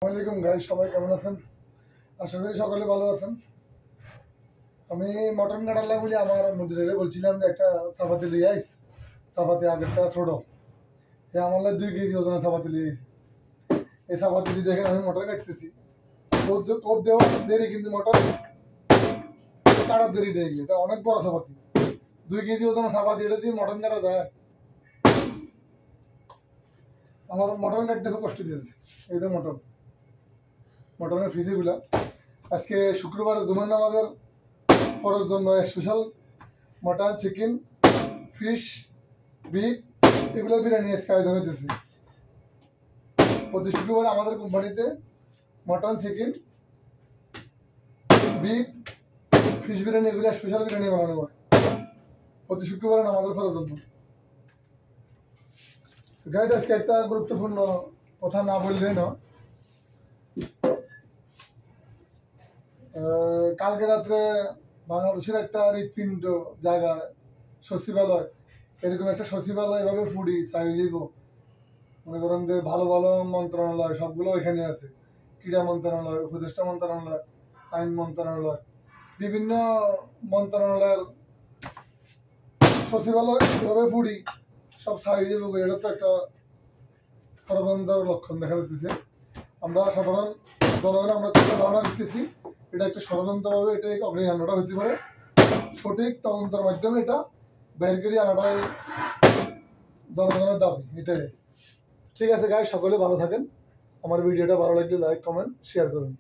আসসালামাইকুম গাইস, সবাই কেমন আছেন? আশা করি সকলে ভালো আছেন। আমি মটন কাটালাম বলে আমার মন্দিরে বলছিলাম যে একটা চাপাতি লিয়ে আইস। চাপাতি আগেরটা ছোট, আমার 2 কেজি ওজনের চাপাতি লিয়ে আইস। এই চাপাতি দেখে আমি মটন কাটতেছি, কোপ দেওয়া দেরি, কিন্তু মটন কাটার দেরি নেই। এটা অনেক বড় চাপাতি, 2 কেজি ওজনের চাপাতি, এটা দিয়ে মটন কাটা দেয়। আমার মটন কাটতে খুব কষ্ট দিয়েছে। এই তো মটনের ফিসিগুলা আজকে শুক্রবার জুমার নামাজের পরের জন্য special mutton, chicken, fish, beef এগুলো বিরিয়ানি আজকে আয়োজন হইতেছে। প্রতি শুক্রবার আমাদের কোম্পানিতে mutton, chicken, beef, fish biryani এগুলো স্পেশাল বিরিয়ানি বানানো হয় প্রতি শুক্রবার নামাজের পরের জন্য। তো গাইজ, আজকে একটা গুরুত্বপূর্ণ কথা না বললেই না। কালকে রাত্রে বাংলাদেশের একটা হৃৎপিণ্ড জায়গায় সচিবালয়, এরকম একটা সচিবালয় এভাবে ফুডি চাই দিব। মনে করেন যে ভালো ভালো মন্ত্রণালয় সবগুলো এখানে আছে, ক্রীড়া মন্ত্রণালয়, উপদেষ্টা মন্ত্রণালয়, আইন মন্ত্রণালয়, বিভিন্ন মন্ত্রণালয়ের সচিবালয় এভাবে ফুডি সব চাই দিব। এটা তো একটা ষড়যন্ত্রের লক্ষণ দেখা যাচ্ছে। আমরা সাধারণ জনগণ আমরা ধারণা দিতেছি এটা একটা ষড়যন্ত্রভাবে এটা অগ্নিকাণ্ডটা হতে পারে। সঠিক তদন্তের মাধ্যমে এটা বের করে আনাটাই জনগণের দাবি। এটাই ঠিক আছে গাইস, সকলে ভালো থাকেন। আমার ভিডিওটা ভালো লাগলে লাইক, কমেন্ট, শেয়ার করুন।